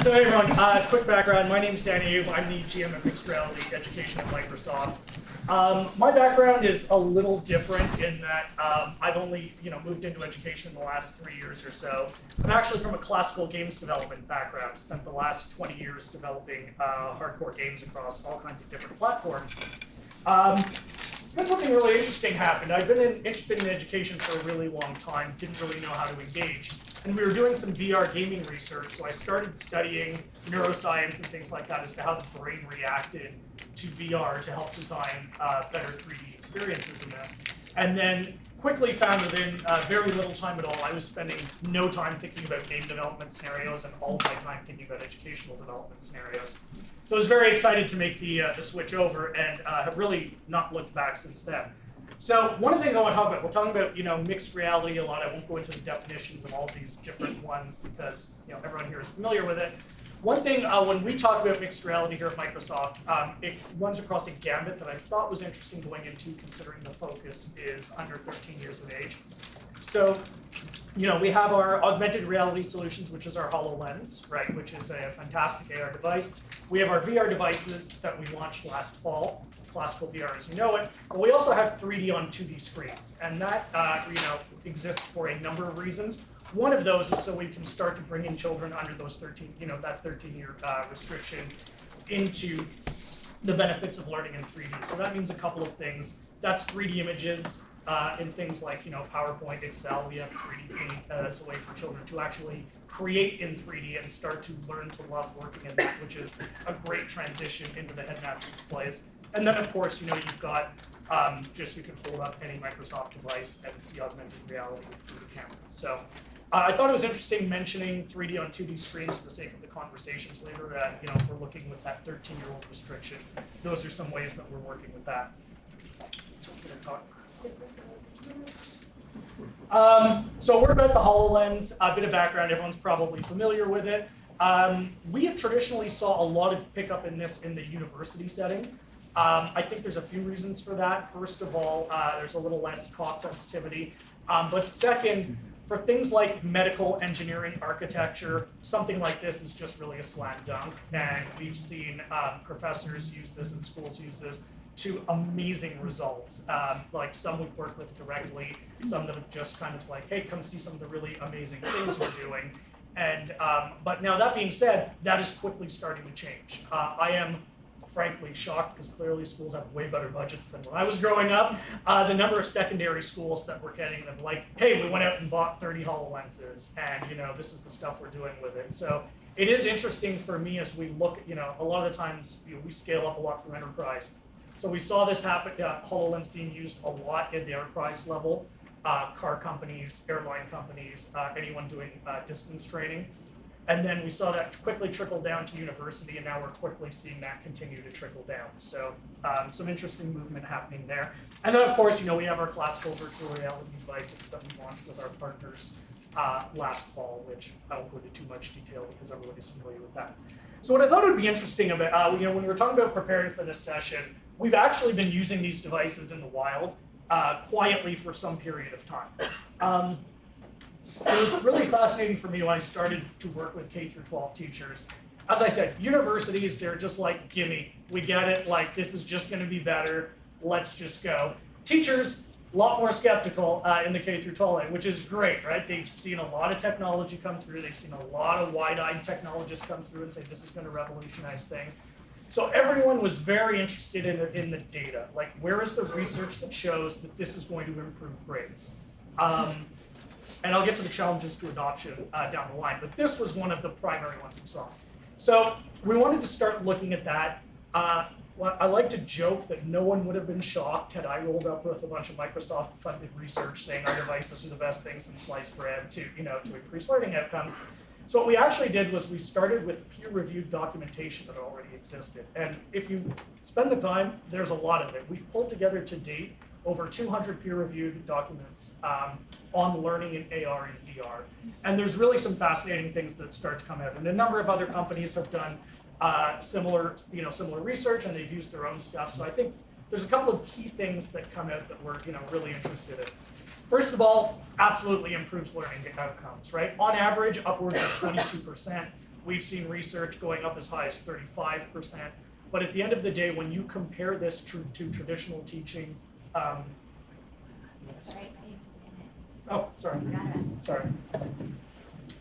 So hey everyone, quick background. My name is Ayoub. I'm the GM of Mixed Reality Education at Microsoft. My background is a little different in that I've only moved into education in the last 3 years or so. I'm actually from a classical games development background. Spent the last 20 years developing hardcore games across all kinds of different platforms. Then something really interesting happened. I've been interested in education for a really long time, didn't really know how to engage. And we were doing some VR gaming research, so I started studying neuroscience and things like that as to how the brain reacted to VR to help design better 3D experiences in this. And then quickly found within very little time at all, I was spending no time thinking about game development scenarios and all of my time thinking about educational development scenarios. So I was very excited to make the switch over and have really not looked back since then. So one of the things I want to talk about, we're talking about mixed reality a lot. I won't go into the definitions of all these different ones because everyone here is familiar with it. One thing when we talk about mixed reality here at Microsoft, it runs across a gambit that I thought was interesting going into, considering the focus is under 13 years of age. So we have our augmented reality solutions, which is our Hololens, right, which is a fantastic AR device. We have our VR devices that we launched last fall, classical VR as you know it, but we also have 3D on 2D screens, and that exists for a number of reasons. One of those is so we can start to bring in children under those 13-year restriction into the benefits of learning in 3D. So that means a couple of things. That's 3D images in things like PowerPoint, Excel. We have 3D Paint as a way for children to actually create in 3D and start to learn to love working in that, which is a great transition into the head-mounted displays. And then, of course, you've got you can hold up any Microsoft device and see augmented reality through the camera. So I thought it was interesting mentioning 3D on 2D screens for the sake of the conversations later. If we're looking with that 13-year-old restriction, those are some ways that we're working with that. So I'm going to talk quickly for 2 minutes. So we're about the HoloLens. A bit of background, everyone's probably familiar with it. We have traditionally saw a lot of pickup in this in the university setting. I think there's a few reasons for that. First of all, there's a little less cost sensitivity. But second, for things like medical engineering architecture, something like this is just really a slam dunk. And we've seen professors use this and schools use this to amazing results. Like some we've worked with directly, some that have just kind of like, hey, come see some of the really amazing things we're doing. And but now that being said, that is quickly starting to change. I am frankly shocked because clearly schools have way better budgets than when I was growing up. The number of secondary schools that we're getting them like, hey, we went out and bought 30 HoloLenses and this is the stuff we're doing with it. So it is interesting for me as we look at, a lot of the times we scale up a lot through enterprise. So we saw this happen, HoloLens being used a lot at the enterprise level, car companies, airline companies, anyone doing distance training. And then we saw that quickly trickle down to university, and now we're quickly seeing that continue to trickle down. So some interesting movement happening there. And then, of course, we have our classical virtual reality devices that we launched with our partners last fall, which I won't go into too much detail because everybody's familiar with that. So what I thought would be interesting about, when we were talking about preparing for this session, we've actually been using these devices in the wild quietly for some period of time. It was really fascinating for me when I started to work with K-12 teachers. As I said, universities, they're just like, gimme, we get it, like this is just gonna be better, let's just go. Teachers, a lot more skeptical in the K-12, which is great, right? They've seen a lot of technology come through, they've seen a lot of wide-eyed technologists come through and say this is gonna revolutionize things. So everyone was very interested in the data, like where is the research that shows that this is going to improve grades? And I'll get to the challenges to adoption down the line, but this was one of the primary ones we saw. So we wanted to start looking at that. I like to joke that no one would have been shocked had I rolled up with a bunch of Microsoft-funded research saying our devices are the best things in sliced bread to increase learning outcomes. So what we actually did was we started with peer-reviewed documentation that already existed. And if you spend the time, there's a lot of it. We've pulled together to date over 200 peer-reviewed documents on learning in AR and VR. And there's really some fascinating things that start to come out. And a number of other companies have done similar research, and they've used their own stuff. So I think there's a couple of key things that come out that we're really interested in. First of all, absolutely improves learning outcomes, right? On average, upwards of 22%. We've seen research going up as high as 35%. But at the end of the day, when you compare this to traditional teaching, Sorry. oh, sorry, sorry.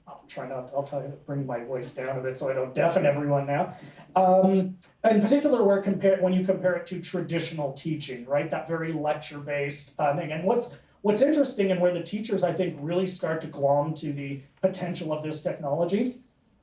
I'll try to bring my voice down a bit so I don't deafen everyone now. In particular, when you compare it to traditional teaching, right? That very lecture-based thing. And what's interesting and where the teachers, I think, really start to glom to the potential of this technology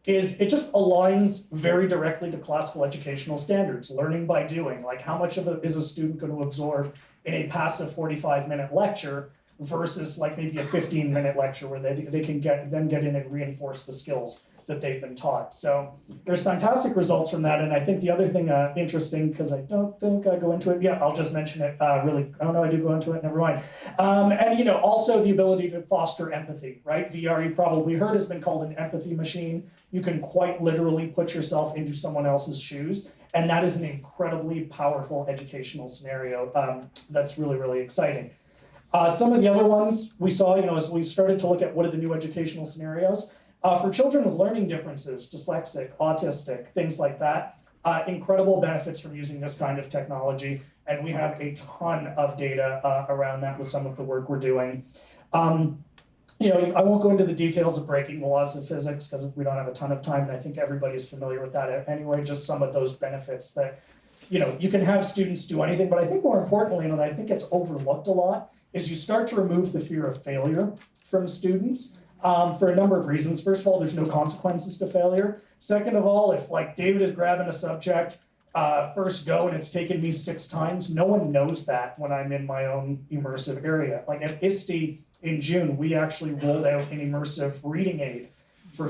is it just aligns very directly to classical educational standards, learning by doing. Like how much of it is a student going to absorb in a passive 45-minute lecture versus like maybe a 15-minute lecture where they can get in and reinforce the skills that they've been taught. So there's fantastic results from that. And I think the other thing interesting, because I don't think I go into it, yeah, I'll just mention it really, oh no, I do go into it, never mind. And also the ability to foster empathy, right? VR, you probably heard, has been called an empathy machine. You can quite literally put yourself into someone else's shoes. And that is an incredibly powerful educational scenario that's really, really exciting. Some of the other ones we saw, as we started to look at what are the new educational scenarios, for children with learning differences, dyslexic, autistic, things like that, incredible benefits from using this kind of technology. And we have a ton of data around that with some of the work we're doing. I won't go into the details of breaking the laws of physics because we don't have a ton of time, and I think everybody's familiar with that anyway, just some of those benefits that, you can have students do anything, but I think more importantly, and I think it's overlooked a lot, is you start to remove the fear of failure from students for a number of reasons. First of all, there's no consequences to failure. Second of all, if like David is grabbing a subject, first go and it's taken me 6 times, no one knows that when I'm in my own immersive area. Like at ISTE in June, we actually rolled out an immersive reading aid for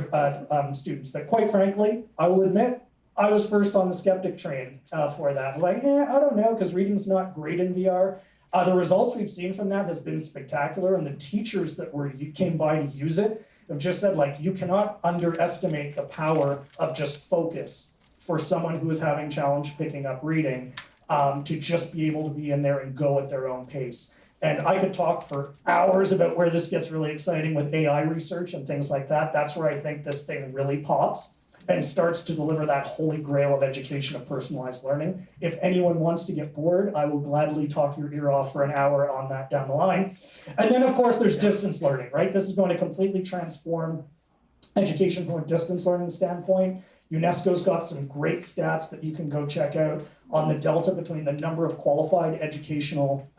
students that, quite frankly, I will admit, I was first on the skeptic train for that. I was like, I don't know, because reading's not great in VR. The results we've seen from that has been spectacular, and the teachers that came by to use it have just said, like, you cannot underestimate the power of just focus for someone who is having challenge picking up reading to just be able to be in there and go at their own pace. And I could talk for hours about where this gets really exciting with AI research and things like that. That's where I think this thing really pops and starts to deliver that holy grail of education of personalized learning. If anyone wants to get bored, I will gladly talk your ear off for an hour on that down the line. And then, of course, there's distance learning, right? This is going to completely transform education from a distance learning standpoint. UNESCO's got some great stats that you can go check out on the delta between the number of qualified educational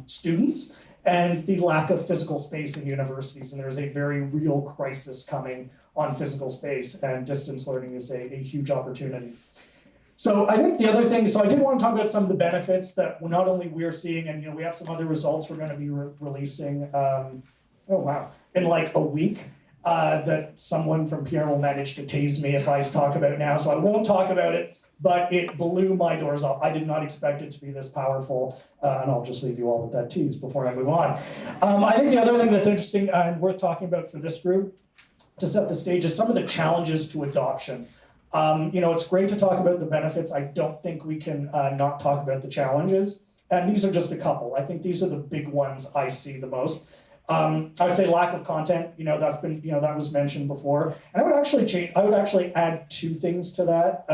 students and the lack of physical space in universities. And there's a very real crisis coming on physical space, and distance learning is a huge opportunity. So I think the other thing, so I did want to talk about some of the benefits that not only we're seeing, and we have some other results we're going to be releasing, in like a week, that someone from PR will manage to tease me if I talk about it now, so I won't talk about it, but it blew my doors off. I did not expect it to be this powerful, and I'll just leave you all with that tease before I move on. I think the other thing that's interesting and worth talking about for this group to set the stage is some of the challenges to adoption. It's great to talk about the benefits. I don't think we can not talk about the challenges. And these are just a couple. I think these are the big ones I see the most. I would say lack of content, that's been, that was mentioned before. And I would actually add 2 things to that.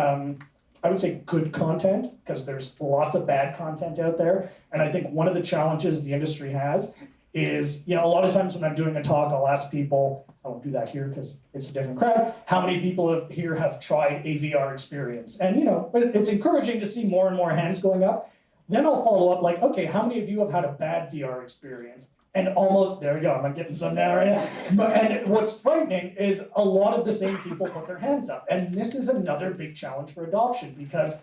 I would say good content, because there's lots of bad content out there. And I think one of the challenges the industry has is, a lot of times when I'm doing a talk, I'll ask people, I won't do that here because it's a different crowd, how many people here have tried a VR experience? And, it's encouraging to see more and more hands going up. Then I'll follow up like, okay, how many of you have had a bad VR experience? And almost, there we go, I'm getting some now right now. And what's frightening is a lot of the same people put their hands up. And this is another big challenge for adoption, because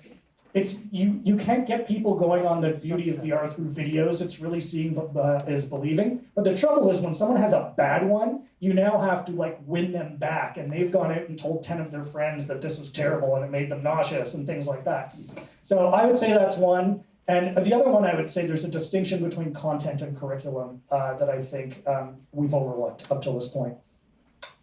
it's you can't get people going on the beauty of VR through videos. It's really seeing is believing. But the trouble is when someone has a bad one, you now have to win them back. And they've gone out and told 10 of their friends that this was terrible and it made them nauseous and things like that. So I would say that's one. And the other one, I would say there's a distinction between content and curriculum that I think we've overlooked up till this point.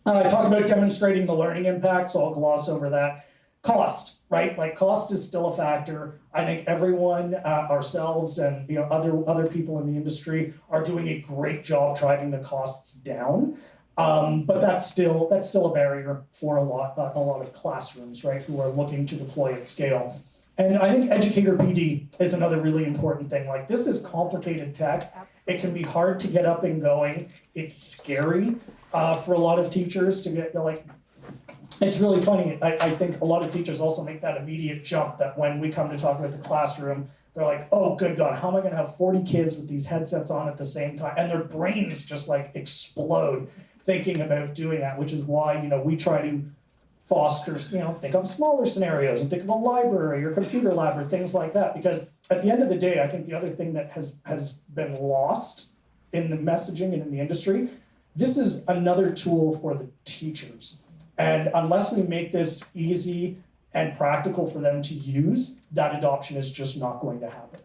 I talked about demonstrating the learning impact, so I'll gloss over that. Cost, right? Like cost is still a factor. I think everyone, ourselves and other people in the industry are doing a great job driving the costs down. But that's still a barrier for a lot of classrooms, right, who are looking to deploy at scale. And I think educator PD is another really important thing. Like, this is complicated tech. It can be hard to get up and going. It's scary for a lot of teachers to get like. It's really funny. I think a lot of teachers also make that immediate jump that when we come to talk about the classroom, they're like, oh, good God, how am I going to have 40 kids with these headsets on at the same time? And their brains just like explode thinking about doing that, which is why, we try to foster, think of smaller scenarios and think of a library or computer lab or things like that. Because at the end of the day, I think the other thing that has been lost in the messaging and in the industry, this is another tool for the teachers. And unless we make this easy and practical for them to use, that adoption is just not going to happen.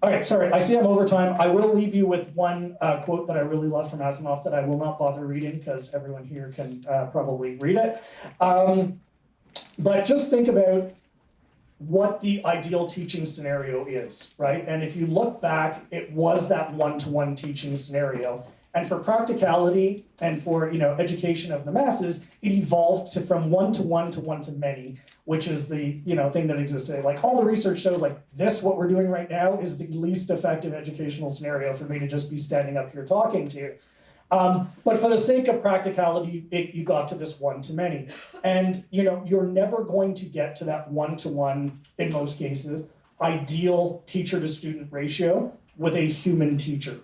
Okay, sorry, I see I'm over time. I will leave you with one quote that I really love from Asimov that I will not bother reading because everyone here can probably read it. But just think about what the ideal teaching scenario is, right? And if you look back, it was that one-to-one teaching scenario. And for practicality and for education of the masses, it evolved from one-to-one to one-to-many, which is the thing that exists today. Like, all the research shows like what we're doing right now is the least effective educational scenario for me to just be standing up here talking to you. But for the sake of practicality, you got to this one-to-many. And you're never going to get to that one-to-one, in most cases, ideal teacher-to-student ratio with a human teacher.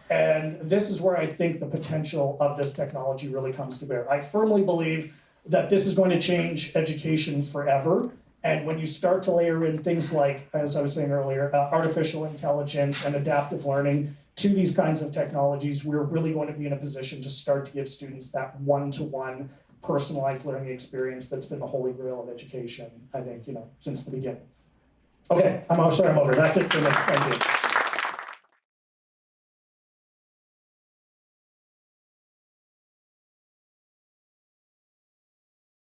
And this is where I think the potential of this technology really comes to bear. I firmly believe that this is going to change education forever. And when you start to layer in things like, as I was saying earlier, artificial intelligence and adaptive learning to these kinds of technologies, we're really going to be in a position to start to give students that one-to-one personalized learning experience that's been the holy grail of education, I think, since the beginning. Okay, I'm over. That's it for me. Thank you.